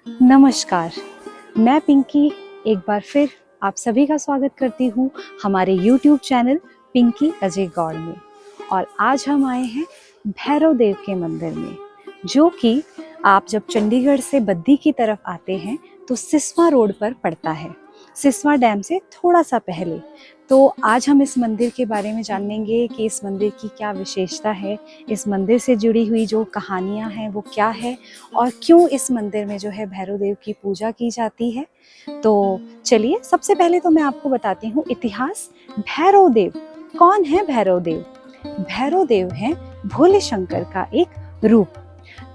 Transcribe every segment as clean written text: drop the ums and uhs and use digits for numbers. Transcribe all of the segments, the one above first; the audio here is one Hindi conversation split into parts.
नमस्कार, मैं पिंकी एक बार फिर आप सभी का स्वागत करती हूँ हमारे YouTube चैनल पिंकी अजय गौड़ में। और आज हम आए हैं भैरव देव के मंदिर में, जो कि आप जब चंडीगढ़ से बद्दी की तरफ आते हैं तो सिसवा रोड पर पड़ता है, सिसवा डैम से थोड़ा सा पहले। तो आज हम इस मंदिर के बारे में जानेंगे कि इस मंदिर की क्या विशेषता है, इस मंदिर से जुड़ी हुई जो कहानियाँ हैं वो क्या है, और क्यों इस मंदिर में जो है भैरव देव की पूजा की जाती है। तो चलिए, सबसे पहले तो मैं आपको बताती हूँ इतिहास। भैरव देव कौन है? भैरव देव, भैरव देव हैं भोले शंकर का एक रूप।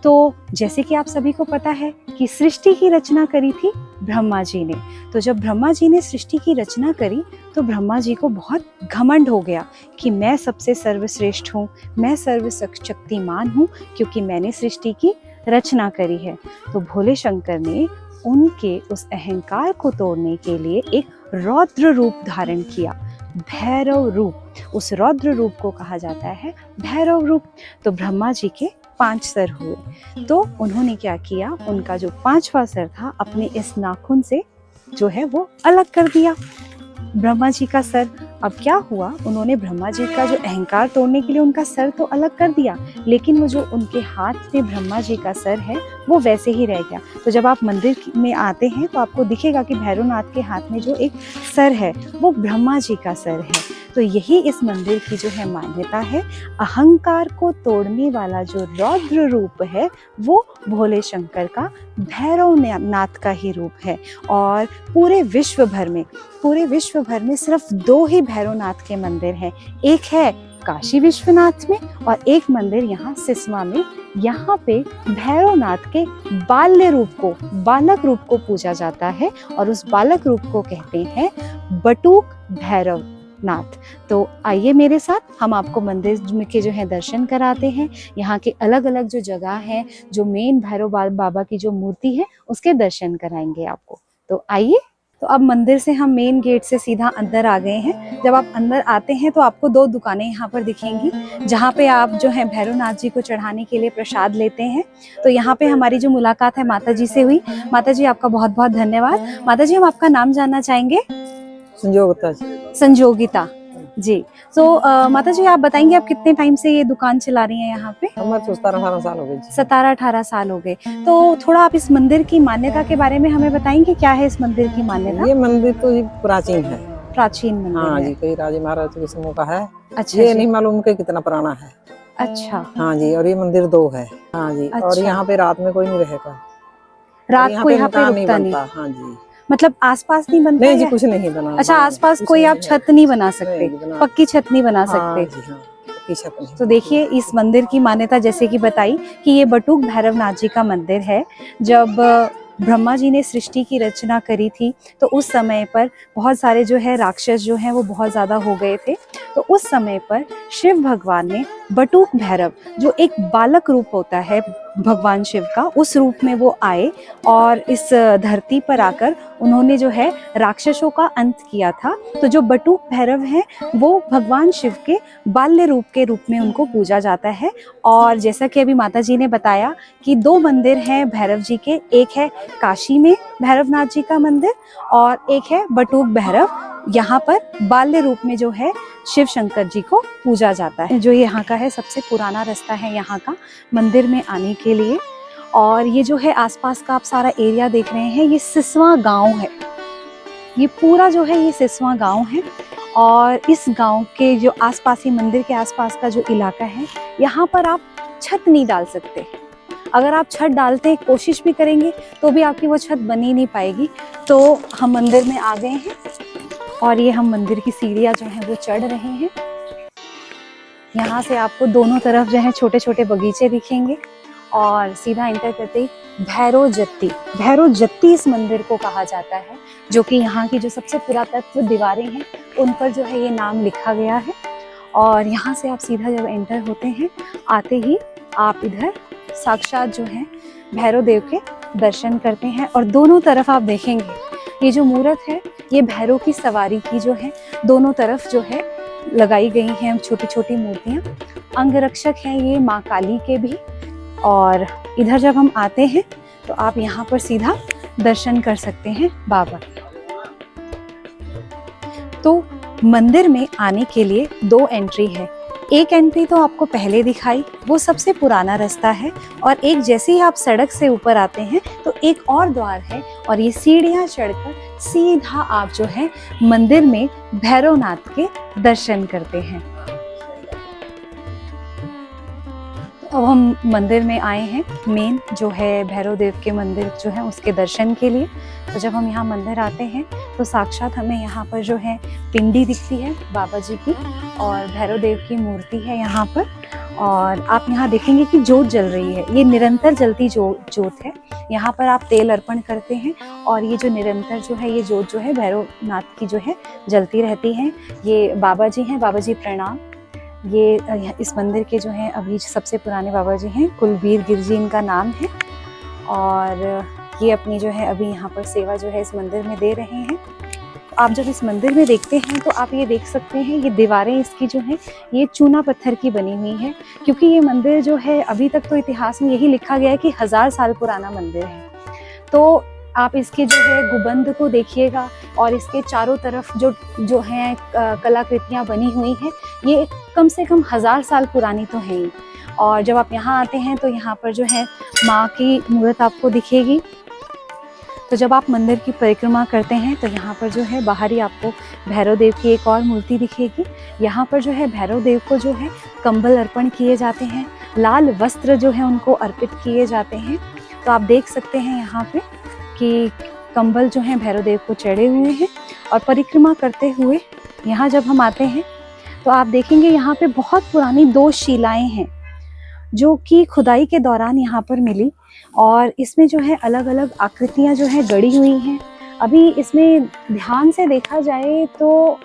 तो जैसे कि आप सभी को पता है कि सृष्टि की रचना करी थी ब्रह्मा जी ने। तो जब ब्रह्मा जी ने सृष्टि की रचना करी तो ब्रह्मा जी को बहुत घमंड हो गया कि मैं सबसे सर्वश्रेष्ठ हूँ, मैं सर्वशक्तिमान हूँ, क्योंकि मैंने सृष्टि की रचना करी है। तो भोले शंकर ने उनके उस अहंकार को तोड़ने के लिए एक रौद्र रूप धारण किया, भैरव रूप। उस रौद्र रूप को कहा जाता है भैरव रूप। तो ब्रह्मा जी के 5 सर हुए, तो उन्होंने क्या किया, उनका जो 5वां सर था अपने इस नाखून से जो है वो अलग कर दिया, ब्रह्मा जी का सर। अब क्या हुआ, उन्होंने ब्रह्मा जी का जो अहंकार तोड़ने के लिए उनका सर तो अलग कर दिया, लेकिन वो जो उनके हाथ में ब्रह्मा जी का सर है वो वैसे ही रह गया। तो जब आप मंदिर में आते हैं तो आपको दिखेगा कि भैरवनाथ के हाथ में जो एक सर है वो ब्रह्मा जी का सर है। तो यही इस मंदिर की जो है मान्यता है। अहंकार को तोड़ने वाला जो रौद्र रूप है वो भोले शंकर का भैरव नाथ का ही रूप है। और पूरे विश्व भर में सिर्फ 2 ही भैरवनाथ के मंदिर हैं। एक है काशी विश्वनाथ में और एक मंदिर यहाँ सिसवा में। यहाँ पे भैरवनाथ के बालक रूप को पूजा जाता है और उस बालक रूप को कहते हैं बटुक भैरवनाथ। तो आइए मेरे साथ, हम आपको मंदिर के जो है दर्शन कराते हैं। यहाँ के अलग अलग जो जगह है, जो मेन भैरव बाबा की जो मूर्ति है उसके दर्शन कराएंगे आपको। तो आइए। तो अब मंदिर से हम मेन गेट से सीधा अंदर आ गए हैं। जब आप अंदर आते हैं तो आपको 2 दुकानें यहाँ पर दिखेंगी, जहाँ पे आप जो है भैरवनाथ जी को चढ़ाने के लिए प्रसाद लेते हैं। तो यहाँ पे हमारी जो मुलाकात है माता जी से हुई। माता जी, आपका बहुत बहुत धन्यवाद। माता जी, हम आपका नाम जानना चाहेंगे। संजोगिता जी। तो माता जी, आप बताएंगे आप कितने टाइम से ये दुकान चला रही हैं यहाँ पे? हमारे तो 17-18 साल हो गए। 17-18 साल हो गए। तो थोड़ा आप इस मंदिर की मान्यता के बारे में हमें बताएंगे, क्या है इस मंदिर की मान्यता? ये मंदिर तो जी प्राचीन है, प्राचीन मंदिर हाँ है। जी, कई राजे महाराज के समय का है। अच्छा ये जी। नहीं मालूम कि कितना पुराना है। अच्छा। हाँ जी, और ये मंदिर 2 है। हाँ जी। अच्छा। और यहाँ पे रात में कोई नहीं रहेगा, रात को यहाँ पे मकान नहीं रुकता बनता। हाँ जी, मतलब आसपास नहीं बनता नहीं जी, है? कुछ नहीं बना। अच्छा, आसपास कोई आप छत नहीं बना सकते, पक्की छत नहीं बना सकते। जी हाँ, पक्की छत नहीं। तो देखिए, इस मंदिर की मान्यता जैसे कि बताई कि ये बटुक भैरवनाथ जी का मंदिर है। जब ब्रह्मा जी ने सृष्टि की रचना करी थी तो उस समय पर बहुत सारे जो है राक्षस जो हैं वो बहुत ज़्यादा हो गए थे। तो उस समय पर शिव भगवान ने बटुक भैरव, जो एक बालक रूप होता है भगवान शिव का, उस रूप में वो आए और इस धरती पर आकर उन्होंने जो है राक्षसों का अंत किया था। तो जो बटुक भैरव हैं वो भगवान शिव के बाल्य रूप के रूप में उनको पूजा जाता है। और जैसा कि अभी माता जी ने बताया कि 2 मंदिर हैं भैरव जी के, एक है काशी में भैरवनाथ जी का मंदिर और एक है बटुक भैरव। यहाँ पर बाल्य रूप में जो है शिव शंकर जी को पूजा जाता है। जो यहाँ का है सबसे पुराना रास्ता है यहाँ का मंदिर में आने के लिए। और ये जो है आसपास का आप सारा एरिया देख रहे हैं, ये सिसवा गांव है। ये पूरा जो है ये सिसवा गांव है। और इस गांव के जो आसपास ही, मंदिर के आसपास का जो इलाका है, यहाँ पर आप छत नहीं डाल सकते। अगर आप छत डालते कोशिश भी करेंगे तो भी आपकी वो छत बन ही नहीं पाएगी। तो हम मंदिर में आ गए हैं और ये हम मंदिर की सीढ़ियाँ जो हैं वो चढ़ रहे हैं। यहाँ से आपको दोनों तरफ जो है छोटे छोटे बगीचे दिखेंगे और सीधा एंटर करते ही भैरव जत्ती इस मंदिर को कहा जाता है, जो कि यहाँ की जो सबसे पुरातत्व दीवारें हैं उन पर जो है ये नाम लिखा गया है। और यहाँ से आप सीधा जब एंटर होते हैं, आते ही आप इधर साक्षात जो है भैरव देव के दर्शन करते हैं। और दोनों तरफ आप देखेंगे ये जो मूर्त है ये भैरव की सवारी की जो है दोनों तरफ जो है लगाई गई हैं छोटी छोटी मूर्तियाँ। अंगरक्षक हैं ये माँ काली के भी। और इधर जब हम आते हैं तो आप यहाँ पर सीधा दर्शन कर सकते हैं बाबा। तो मंदिर में आने के लिए 2 एंट्री है। एक एंट्री तो आपको पहले दिखाई, वो सबसे पुराना रास्ता है, और एक जैसे ही आप सड़क से ऊपर आते हैं तो एक और द्वार है, और ये सीढ़ियां चढ़कर सीधा आप जो है मंदिर में भैरवनाथ के दर्शन करते हैं। अब हम मंदिर में आए हैं, मेन जो है भैरव देव के मंदिर जो है उसके दर्शन के लिए। तो जब हम यहाँ मंदिर आते हैं तो साक्षात हमें यहाँ पर जो है पिंडी दिखती है बाबा जी की, और भैरव देव की मूर्ति है यहाँ पर। और आप यहाँ देखेंगे कि जोत जल रही है, ये निरंतर जलती जोत है। यहाँ पर आप तेल अर्पण करते हैं, और ये जो निरंतर जो है ये जोत जो है भैरवनाथ की जो है जलती रहती है। ये बाबा जी हैं, बाबा जी प्रणाम। ये इस मंदिर के जो हैं अभी सबसे पुराने बाबा जी हैं, कुलबीर गिर जी इनका नाम है, और ये अपनी जो है अभी यहाँ पर सेवा जो है इस मंदिर में दे रहे हैं। आप जब इस मंदिर में देखते हैं तो आप ये देख सकते हैं, ये दीवारें इसकी जो हैं ये चूना पत्थर की बनी हुई है, क्योंकि ये मंदिर जो है अभी तक तो इतिहास में यही लिखा गया है कि 1000 साल पुराना मंदिर है। तो आप इसके जो है गुंबद को देखिएगा, और इसके चारों तरफ जो हैं कलाकृतियाँ बनी हुई हैं, ये कम से कम 1000 साल पुरानी तो है ही। और जब आप यहाँ आते हैं तो यहाँ पर जो है माँ की मूर्त आपको दिखेगी। तो जब आप मंदिर की परिक्रमा करते हैं तो यहाँ पर जो है बाहर ही आपको भैरव देव की एक और मूर्ति दिखेगी। यहाँ पर जो है भैरव देव को जो है कंबल अर्पण किए जाते हैं, लाल वस्त्र जो है उनको अर्पित किए जाते हैं। तो आप देख सकते हैं यहाँ पे कि कंबल जो है भैरव देव को चढ़े हुए हैं। और परिक्रमा करते हुए यहाँ जब हम आते हैं तो आप देखेंगे यहाँ पे बहुत पुरानी 2 शिलाएं हैं जो कि खुदाई के दौरान यहाँ पर मिली, और इसमें जो है अलग अलग आकृतियाँ जो है गड़ी हुई हैं। अभी इसमें ध्यान से देखा जाए तो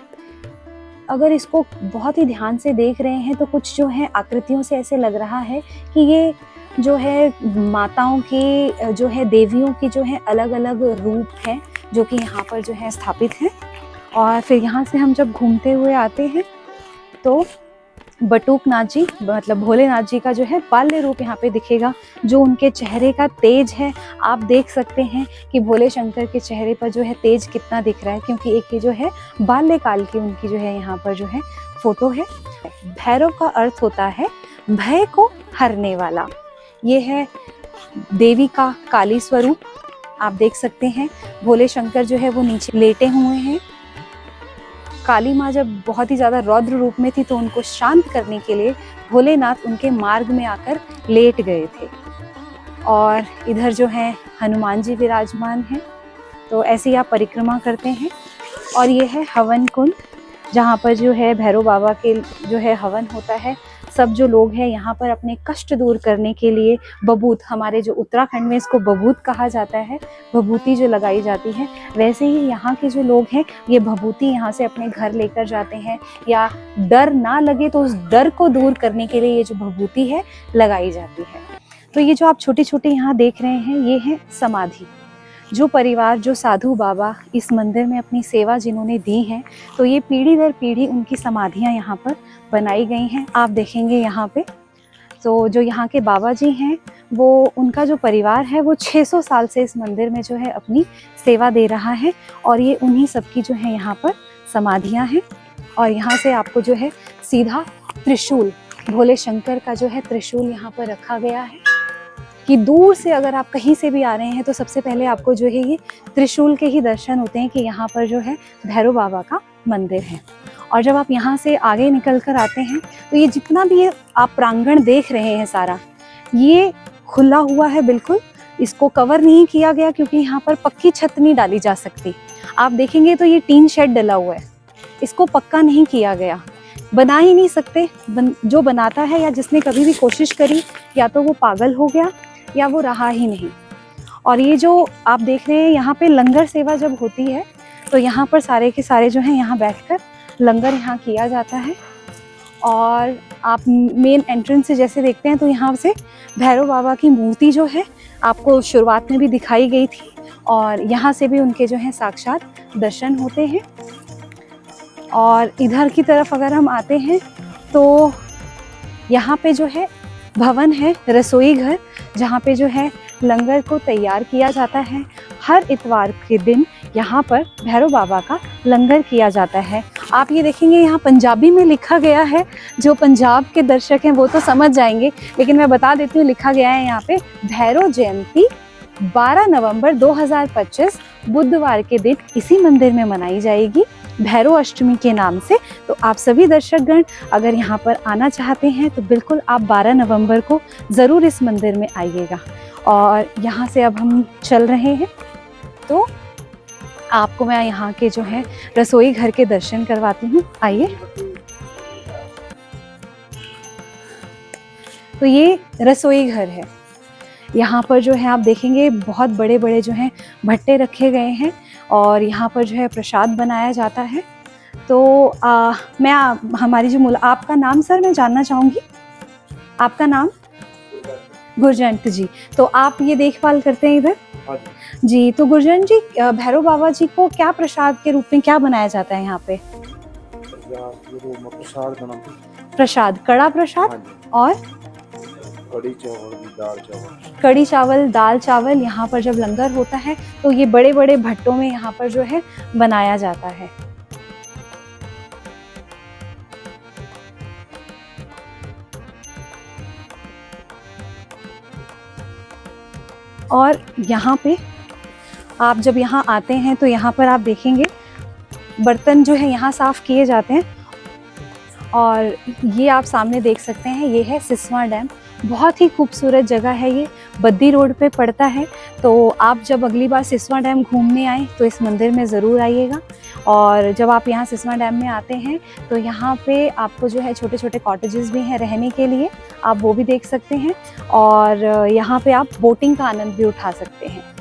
अगर इसको बहुत ही ध्यान से देख रहे हैं तो कुछ जो है आकृतियों से ऐसे लग रहा है कि ये जो है माताओं की जो है देवियों की जो है अलग अलग रूप है जो कि यहाँ पर जो है स्थापित है। और फिर यहाँ से हम जब घूमते हुए आते हैं तो बटुकनाथ जी मतलब भोलेनाथ जी का जो है बाल्य रूप यहाँ पे दिखेगा, जो उनके चेहरे का तेज है। आप देख सकते हैं कि भोले शंकर के चेहरे पर जो है तेज कितना दिख रहा है, क्योंकि एक ये जो है बाल्यकाल की उनकी जो है यहाँ पर जो है फोटो है। भैरव का अर्थ होता है भय को हरने वाला। ये है देवी का काली स्वरूप। आप देख सकते हैं भोले शंकर जो है वो नीचे लेटे हुए हैं। काली माँ जब बहुत ही ज़्यादा रौद्र रूप में थी तो उनको शांत करने के लिए भोलेनाथ उनके मार्ग में आकर लेट गए थे। और इधर जो है हनुमान जी विराजमान हैं। तो ऐसे ही आप परिक्रमा करते हैं। और ये है हवन कुंड, जहाँ पर जो है भैरव बाबा के जो है हवन होता है। सब जो लोग हैं यहाँ पर अपने कष्ट दूर करने के लिए बबूत, हमारे जो उत्तराखंड में इसको बबूत कहा जाता है, भभूति जो लगाई जाती है, वैसे ही यहाँ के जो लोग हैं ये भभूति यहाँ से अपने घर लेकर जाते हैं, या डर ना लगे तो उस डर को दूर करने के लिए ये जो भभूति है लगाई जाती है। तो ये जो आप छोटे छोटे यहाँ देख रहे हैं ये है समाधि। जो परिवार, जो साधु बाबा इस मंदिर में अपनी सेवा जिन्होंने दी है, तो ये पीढ़ी दर पीढ़ी उनकी समाधियाँ यहाँ पर बनाई गई हैं। आप देखेंगे यहाँ पे तो जो यहाँ के बाबा जी हैं वो उनका जो परिवार है वो 600 साल से इस मंदिर में जो है अपनी सेवा दे रहा है, और ये उन्हीं सबकी जो है यहाँ पर समाधियाँ हैं। और यहाँ से आपको जो है सीधा त्रिशूल, भोले शंकर का जो है त्रिशूल यहाँ पर रखा गया है कि दूर से अगर आप कहीं से भी आ रहे हैं तो सबसे पहले आपको जो है ये त्रिशूल के ही दर्शन होते हैं कि यहाँ पर जो है भैरव बाबा का मंदिर है। और जब आप यहाँ से आगे निकल कर आते हैं तो ये जितना भी आप प्रांगण देख रहे हैं सारा ये खुला हुआ है, बिल्कुल इसको कवर नहीं किया गया क्योंकि यहाँ पर पक्की छत नहीं डाली जा सकती। आप देखेंगे तो ये टीन शेड डला हुआ है, इसको पक्का नहीं किया गया, बना ही नहीं सकते। जो बनाता है या जिसने कभी भी कोशिश करी या तो वो पागल हो गया या वो रहा ही नहीं। और ये जो आप देख रहे हैं यहाँ पे लंगर सेवा जब होती है तो यहाँ पर सारे के सारे जो हैं यहाँ बैठकर लंगर यहाँ किया जाता है। और आप मेन एंट्रेंस से जैसे देखते हैं तो यहाँ से भैरव बाबा की मूर्ति जो है आपको शुरुआत में भी दिखाई गई थी, और यहाँ से भी उनके जो है साक्षात दर्शन होते हैं। और इधर की तरफ अगर हम आते हैं तो यहाँ पे जो है भवन है, रसोई घर, जहाँ पे जो है लंगर को तैयार किया जाता है। हर इतवार के दिन यहाँ पर भैरव बाबा का लंगर किया जाता है। आप ये देखेंगे यहाँ पंजाबी में लिखा गया है, जो पंजाब के दर्शक हैं वो तो समझ जाएंगे, लेकिन मैं बता देती हूँ लिखा गया है यहाँ पे भैरव जयंती 12 नवंबर 2025 बुधवार के दिन इसी मंदिर में मनाई जाएगी भैरव अष्टमी के नाम से। तो आप सभी दर्शकगण अगर यहाँ पर आना चाहते हैं तो बिल्कुल आप 12 नवंबर को ज़रूर इस मंदिर में आइएगा। और यहाँ से अब हम चल रहे हैं तो आपको मैं यहाँ के जो है रसोई घर के दर्शन करवाती हूँ। आइए। तो ये रसोई घर है। यहाँ पर जो है आप देखेंगे बहुत बड़े बड़े जो हैं भट्टे रखे गए हैं और यहाँ पर जो है प्रसाद बनाया जाता है। तो मैं हमारी जो आपका नाम सर मैं जानना चाहूँगी, आपका नाम? गुरजंट जी। तो आप ये देखभाल करते हैं इधर? हाँ जी। तो गुरजंट जी, भैरव बाबा जी को क्या प्रसाद के रूप में क्या बनाया जाता है यहाँ पे? प्रसाद, कड़ा प्रसाद और कड़ी चावल, दाल चावल। कड़ी चावल, दाल चावल यहाँ पर जब लंगर होता है तो ये बड़े बड़े भट्टों में यहाँ पर जो है बनाया जाता है। और यहाँ पे आप जब यहाँ आते हैं तो यहाँ पर आप देखेंगे बर्तन जो है यहाँ साफ किए जाते हैं। और ये आप सामने देख सकते हैं, ये है सिसवा डैम। बहुत ही खूबसूरत जगह है ये, बद्दी रोड पे पड़ता है। तो आप जब अगली बार सिसवा डैम घूमने आएँ तो इस मंदिर में ज़रूर आइएगा। और जब आप यहाँ सिसवा डैम में आते हैं तो यहाँ पे आपको जो है छोटे छोटे कॉटेजेस भी हैं रहने के लिए, आप वो भी देख सकते हैं। और यहाँ पे आप बोटिंग का आनंद भी उठा सकते हैं।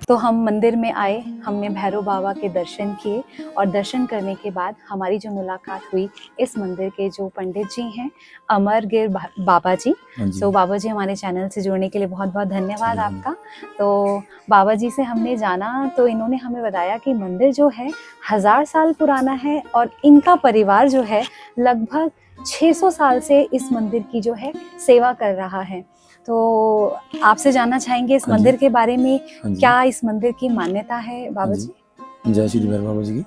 तो हम मंदिर में आए, हमने भैरव बाबा के दर्शन किए और दर्शन करने के बाद हमारी जो मुलाकात हुई इस मंदिर के जो पंडित जी हैं अमरगिर बाबा जी। तो बाबा जी हमारे चैनल से जुड़ने के लिए बहुत बहुत धन्यवाद आपका। तो बाबा जी से हमने जाना तो इन्होंने हमें बताया कि मंदिर जो है 1000 साल पुराना है और इनका परिवार जो है लगभग 600 साल से इस मंदिर की जो है सेवा कर रहा है। तो आपसे जानना चाहेंगे इस मंदिर के बारे में, क्या इस मंदिर की मान्यता है बाबा जी? जय श्री भैरव बाबा जी की।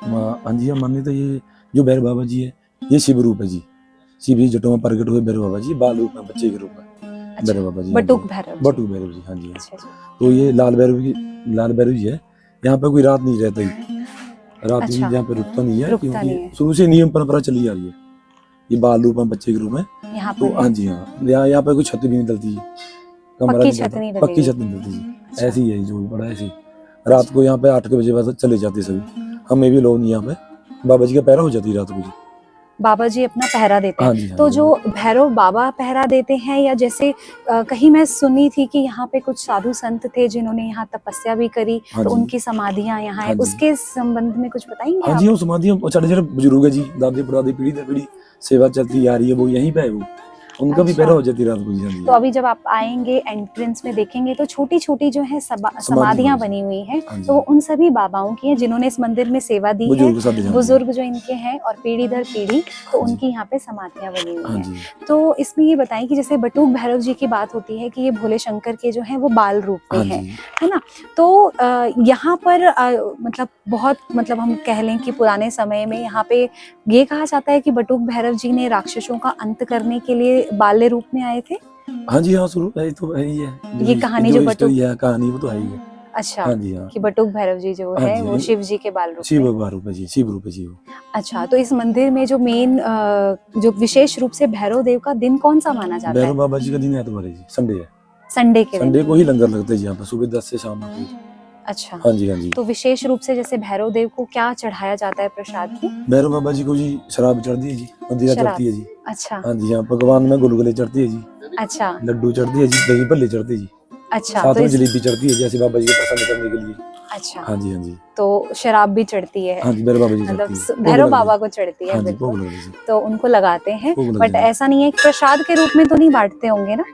हाँ जी, मान्यता ये जो भैरव बाबा जी है ये शिव रूप है जी। शिव जी जटों में प्रकट हुए भैरव बाबा जी, बाल रूप में बच्चे के रूप में भैरव बाबा जी। बटुक भैरव, बटुक भैरव जी। हाँ जी। तो ये लाल भैरव जी है। यहाँ पे कोई रात नहीं रहता ही, रात भी यहाँ पे रुकता नहीं है, क्योंकि शुरू से नियम परंपरा चली आ रही है। ये बाल रूप में बच्चे के रूप में यहाँ तो हाँ जी। हाँ, यहाँ पे कोई छत भी नहीं डलती है, पक्की छत नहीं डलती जी। ऐसी है जो बड़ा ऐसी। रात को यहाँ पे 8 बजे बाद चले जाते सभी, हमें भी लोग नहीं यहाँ पे। बाबा जी का पहरा हो जाती है रात को जी। बाबा जी अपना पहरा देते हैं। हाँ जी, हाँ तो जी। जो भैरव बाबा पहरा देते हैं, या जैसे कहीं मैं सुनी थी कि यहाँ पे कुछ साधु संत थे जिन्होंने यहाँ तपस्या भी करी, हाँ तो जी। उनकी समाधियाँ यहाँ है, हाँ जी। उसके संबंध में कुछ बताएंगे? हाँ जी, वो समाधियाँ छोटे बुजुर्ग है जी, दादी परदादी पीढ़ी दर पीढ़ी सेवा चलती आ रही है, वो यहीं पे है वो, उनका भी पहरा हो जाती है रात को जी। तो अभी जब आप आएंगे एंट्रेंस में देखेंगे तो छोटी छोटी जो है समाधियां बनी हुई हैं, तो वो उन सभी बाबाओं की हैं जिन्होंने इस मंदिर में सेवा दी है, बुजुर्ग जो इनके हैं, और पीढ़ी दर पीढ़ी तो उनकी यहाँ पे समाधियां बनी हुई हैं। तो इसमें ये बताएं कि जैसे बटुक भैरव जी की बात होती है कि ये भोले शंकर के जो है वो बाल रूप में है ना। तो यहाँ पर मतलब बहुत हम कह लें कि पुराने समय में यहाँ पे ये कहा जाता है कि बटुक भैरव जी ने राक्षसों का अंत करने के लिए बाल्य रूप में आए थे। हाँ जी, हाँ शुरू है तो है ही है ये कहानी जो बटुक है, कहानी वो तो है ही है। अच्छा। हाँ जी, हाँ। कि बटुक भैरव जी जो है वो शिव जी के बाल रूप शिव रूप है जी, शिव रूप है जी वो। अच्छा, तो इस मंदिर में जो मेन जो विशेष रूप से भैरव देव का दिन कौन सा माना जाता है? भैरव बाबा जी का दिन एतवार है जी, संडे है। संडे को ही लंगर लगता है जी यहाँ पर, सुबह 10 से शाम तक। अच्छा। हाँ जी, हाँ जी। तो विशेष रूप से जैसे भैरव देव को क्या चढ़ाया जाता है प्रसाद की? भैरव बाबा जी को जी शराब चढ़ती है जी, मदिरा चढ़ती है जी। अच्छा। हाँ जी, यहाँ पकवान में गुलगुले चढ़ती है जी। अच्छा। लड्डू चढ़ती है जी, दही भल्ले चढ़ती है जी। अच्छा। साथ में जलेबी चढ़ती है जैसे बाबा जी को प्रसन्न करने के लिए। अच्छा। हाँ जी, हाँ जी। तो शराब भी चढ़ती है? हाँ जी, भैरव बाबा जी मतलब भैरव बाबा को चढ़ती है। हाँ जी, तो उनको लगाते हैं, बट ऐसा नहीं है कि प्रसाद के रूप में तो नहीं बांटते होंगे ना?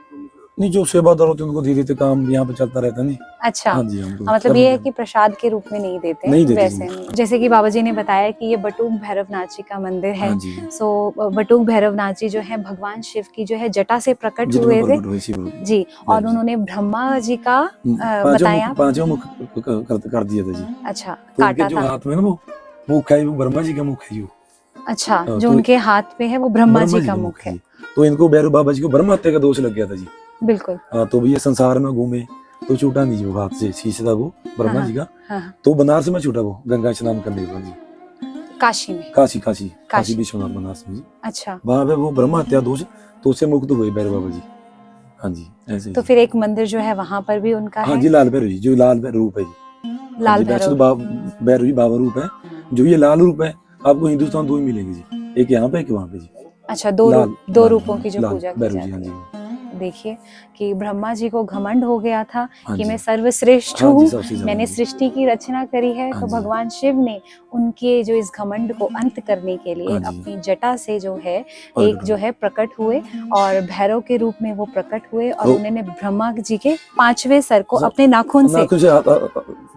नहीं, जो सेवादार होते हैं उनको धीरे धीरे काम यहाँ पे चलता रहता नहीं। अच्छा। हाँ जी, हमको मतलब सब ये है कि प्रसाद के रूप में नहीं देते, नहीं देते वैसे जी। नहीं। जैसे कि बाबा जी ने बताया कि ये बटुक भैरवनाथ जी का मंदिर है। हाँ जी, सो बटुक भैरवनाथ जी जो है भगवान शिव की जो है जटा से प्रकट जिनमें हुए थे प्रकट हुए शिव रूप। जी, और जी। उन्होंने ब्रह्मा जी का बताया। पांचों मुख कर दिया था जी। अच्छा, तो उनके काटा जो था। हाथ में ना वो मुख है, वो ब्रह्मा जी का मुख है जो। अच्छा, हाँ, जो तो उनके हाथ पे है वो ब्रह्मा जी का मुख है। जी। तो इनको भैरव बाबा जी को ब्रह्म हत्या का दोष लग गया था जी। बिल्कुल। हाँ, तो भी ये संसार में घूमे तो छूटा नहीं जी, वो हाथ से शीश था वो ब्रह्मा हाँ, जी का। हाँ, तो बनारस में छूटा वो गंगा स्नान करने के बाद जी। काशी में। काशी विश्वनाथ बनारस में जी। अच्छा, वहां पे वो ब्रह्म हत्या दोष तो उससे मुक्त हुए भैरव बाबा जी। हाँ जी, ऐसे ही तो जी। फिर एक मंदिर जो है वहां पर भी उनका हाँ है जी, लाल भैरव जी, जो लाल भैरव रूप है जी। हाँ लाल जी, वैसे तो भैरव। भैरव जी बाबा रूप है, जो ये लाल रूप है आपको हिंदुस्तान दो ही मिलेंगे जी, एक यहाँ पे एक वहाँ पे जी। अच्छा, दो लाल रूपों की जो लाल पूजा की भैरव जी। हाँ जाती जी, है। देखिए कि ब्रह्मा जी को घमंड हो गया था हाँ कि जी। मैं सर्वश्रेष्ठ हाँ जी, हूँ, सबसे ज्यादा मैंने जी। सृष्टि की रचना करी है। हाँ तो जी, भगवान शिव ने उनके जो इस घमंड को अंत करने के लिए हाँ जी। अपनी जटा से जो है प्रकट एक जो है प्रकट हुए और भैरव के रूप में वो प्रकट हुए और तो उन्होंने ब्रह्मा जी के 5वें सर को सब- अपने नाखून से नाखून से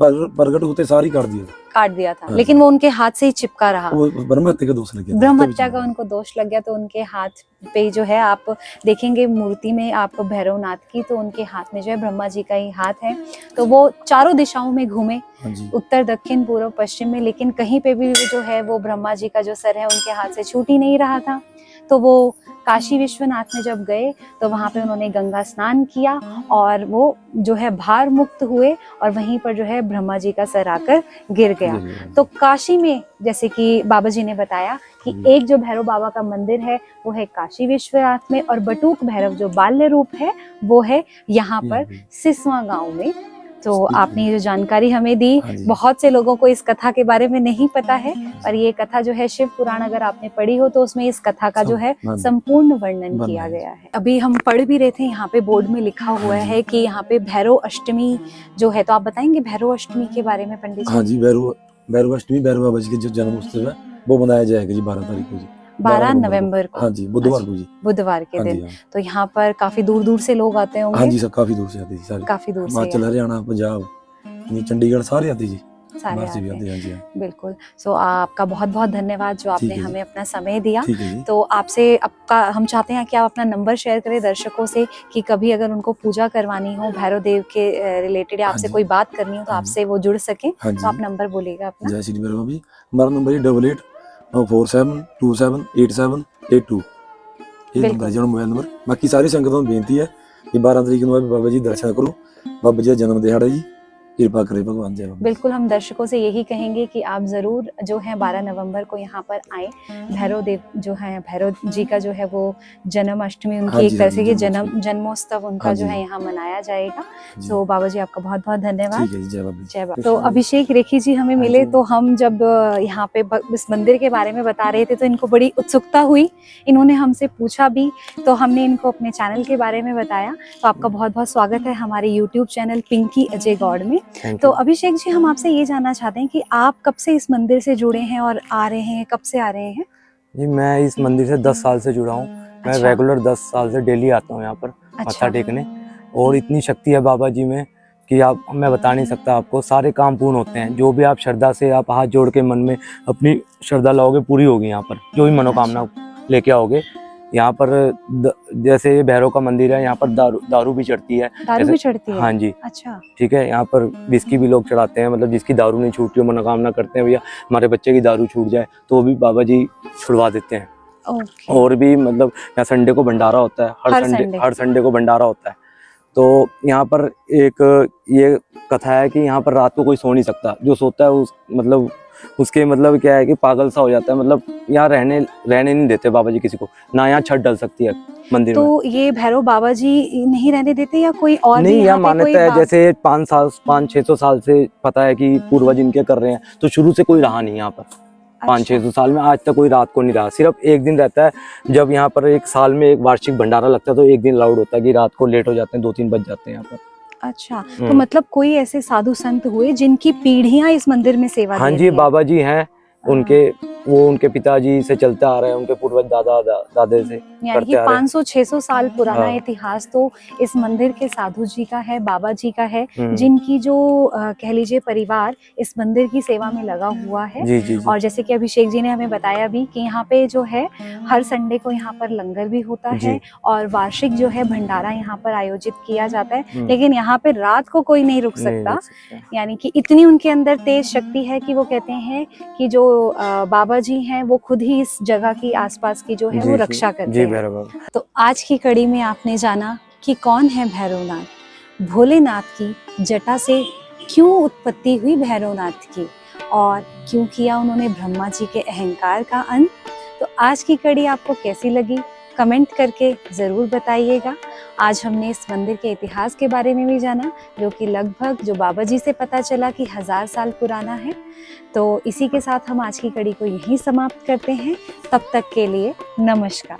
प्रकट होते सारी काट दिया। काट दिया था, हाँ लेकिन जी। वो उनके हाथ से ही चिपका रहा। वो ब्रह्म हत्या का दोष लग गया था, ब्रह्म तभी हत्या का चिपका। उनको दोष लग गया। तो उनके हाथ पे जो है आप देखेंगे मूर्ति में आप भैरवनाथ की, तो उनके हाथ में जो है ब्रह्मा जी का ही हाथ है। तो वो चारों दिशाओं में घूमे, हाँ जी, उत्तर दक्षिण पूर्व पश्चिम में, लेकिन कहीं पे भी जो है वो ब्रह्मा जी का जो सर है उनके हाथ से छूट ही नहीं रहा था। तो वो काशी विश्वनाथ में जब गए तो वहां पे उन्होंने गंगा स्नान किया और वो जो है भार मुक्त हुए और वहीं पर जो है ब्रह्मा जी का सर आकर गिर गया। तो काशी में जैसे कि बाबा जी ने बताया कि एक जो भैरव बाबा का मंदिर है वो है काशी विश्वनाथ में, और बटुक भैरव जो बाल्य रूप है वो है यहाँ पर सिसवा गांव में। तो आपने ये जो जानकारी हमें दी, हाँ जी। बहुत से लोगों को इस कथा के बारे में नहीं पता है, पर ये कथा जो है शिव पुराण अगर आपने पढ़ी हो तो उसमें इस कथा का जो है संपूर्ण वर्णन किया गया है। अभी हम पढ़ भी रहे थे, यहाँ पे बोर्ड में लिखा हुआ है कि यहाँ पे भैरव अष्टमी जो है, तो आप बताएंगे भैरव अष्टमी के बारे में पंडित जी? हाँ जी, भैरव अष्टमी भैरव बाबा जी के जो जन्म उत्सव है वो मनाया जाएगा जी 12 तारीख को जी, 12 नवंबर को। हाँ जी, बुधवार को जी, बुधवार के हाँ दिन। जी, हाँ। तो यहाँ पर काफी दूर दूर से लोग आते होंगे। हाँ जी, सब काफी दूर से आते जी, सारे काफी दूर से हिमाचल, हरियाणा, पंजाब, चंडीगढ़ सारे आते जी, सारे बाहर से भी आते आते हैं। हाँ जी, हाँ। बिल्कुल। सो आपका बहुत बहुत धन्यवाद जो आपने ठीक है जी। हमें अपना समय दिया। ठीक है जी। तो आपसे आपका हम चाहते हैं कि आप अपना नंबर शेयर करें दर्शकों से कि कभी अगर उनको पूजा करवानी हो भैरव देव के रिलेटेड या हाँ आपसे जी। कोई बात करनी हो तो हाँ जी। आपसे वो जुड़ सके। हाँ तो आप जी, नंबर बोलिएगा अपना। जय श्री भैरव जी। हमारा नंबर है 8847278782। ये नंबर बिल्कुल। है जो मोबाइल नंबर। बाकी सारी संगतों में बेनती है कि 12 तारीख को बाबा जी दर्शन करो, बाबा जी का जन्म दिहाड़ा जी, कृपा करे भगवान। जय बाबा। बिल्कुल, हम दर्शकों से यही कहेंगे कि आप ज़रूर जो है 12 नवंबर को यहाँ पर आएँ। भैरव देव जो है, भैरव जी का जो है वो जन्माष्टमी उनकी हाँ एक जी, तरह हाँ से जी, ये जन्मोत्सव। जन्मोत्सव उनका हाँ जो जी। है यहाँ मनाया जाएगा। जी। तो बाबा जी आपका बहुत बहुत धन्यवाद। ठीक है जी, जय बाबा। जय बाबा। तो अभिषेक रेखी जी हमें मिले, तो हम जब यहाँ पे इस मंदिर के बारे में बता रहे थे तो इनको बड़ी उत्सुकता हुई, इन्होंने हमसे पूछा भी, तो हमने इनको अपने चैनल के बारे में बताया। तो आपका बहुत बहुत स्वागत है हमारे यूट्यूब चैनल पिंकी अजय गौड़ में। तो अभिषेक जी, हम आपसे ये जानना चाहते हैं कि आप कब से इस मंदिर से जुड़े हैं और आ रहे हैं, कब से आ रहे हैं? जी, मैं इस मंदिर से 10 साल से जुड़ा हूँ। मैं अच्छा। रेगुलर 10 साल से डेली आता हूँ यहाँ पर अच्छा। मत्था टेकने, और इतनी शक्ति है बाबा जी में कि आप, मैं बता नहीं सकता आपको। सारे काम पूर्ण होते हैं, जो भी आप श्रद्धा से आप हाथ जोड़ के मन में अपनी श्रद्धा लाओगे पूरी होगी। यहाँ पर जो भी मनोकामना लेके आओगे, यहाँ पर जैसे ये भैरव का मंदिर है, यहाँ पर दारू भी चढ़ती है। दारू भी चढ़ती है? हाँ जी। अच्छा। ठीक है, यहाँ पर विस्की भी लोग चढ़ाते हैं, मतलब जिसकी दारू नहीं छूटती हो, मनोकामना करते हैं भैया हमारे बच्चे की दारू छूट जाए, तो वो भी बाबा जी छुड़वा देते हैं। और भी मतलब यहाँ संडे को भंडारा होता है, हर संडे को भंडारा होता है। तो यहाँ पर एक ये कथा है कि यहाँ पर रात को कोई सो नहीं सकता, जो सोता है मतलब उसके मतलब क्या है कि पागल सा हो जाता है। मतलब यहाँ रहने नहीं देते बाबा जी किसी को, ना यहाँ छत डल सकती है मंदिर में। तो ये भैरव बाबा जी नहीं रहने देते या कोई और नहीं, भी यहाँ मान्यता है, जैसे 500-600 साल से पता है कि पूर्वज इनके कर रहे हैं, तो शुरू से कोई रहा नहीं यहाँ पर। 500-600 साल में आज तक कोई रात को नहीं रहा। सिर्फ एक दिन रहता है, जब यहाँ पर एक साल में एक वार्षिक भंडारा लगता है, तो एक दिन अलाउड होता है कि रात को लेट हो जाते हैं, 2-3 बज जाते हैं यहाँ पर। अच्छा, तो मतलब कोई ऐसे साधु संत हुए जिनकी पीढ़ियां इस मंदिर में सेवा दे हाँ रही जी, हैं? बाबा जी हैं, उनके पिताजी से चलते आ रहे हैं, उनके पूर्वज दादे से यानी करते कि आ रहे हैं। 500-600 साल पुराना हाँ। इतिहास तो इस मंदिर के साधु जी का है, बाबा जी का है, हम्म। जिनकी जो कह लीजिए परिवार इस मंदिर की सेवा में लगा हुआ है। जी जी जी और जैसे कि अभिषेक जी ने हमें बताया भी कि यहाँ पे जो है हर संडे को यहाँ पर लंगर भी होता जी। है और वार्षिक जो है भंडारा यहाँ पर आयोजित किया जाता है। हम्म। लेकिन यहाँ पे रात को कोई नहीं रुक नहीं सकता, देख सकते। यानी कि इतनी उनके अंदर तेज शक्ति है कि वो कहते हैं कि जो बाबा जी हैं वो खुद ही इस जगह की आसपास की जो है जी वो जी रक्षा करते जी हैं। भैरव बाबा। तो आज की कड़ी में आपने जाना कि कौन है भैरवनाथ, भोलेनाथ की जटा से क्यों उत्पत्ति हुई भैरवनाथ की और क्यों किया उन्होंने ब्रह्मा जी के अहंकार का अंत। तो आज की कड़ी आपको कैसी लगी कमेंट करके ज़रूर बताइएगा। आज हमने इस मंदिर के इतिहास के बारे में भी जाना, जो कि लगभग जो बाबा जी से पता चला कि 1000 साल पुराना है। तो इसी के साथ हम आज की कड़ी को यहीं समाप्त करते हैं। तब तक के लिए नमस्कार।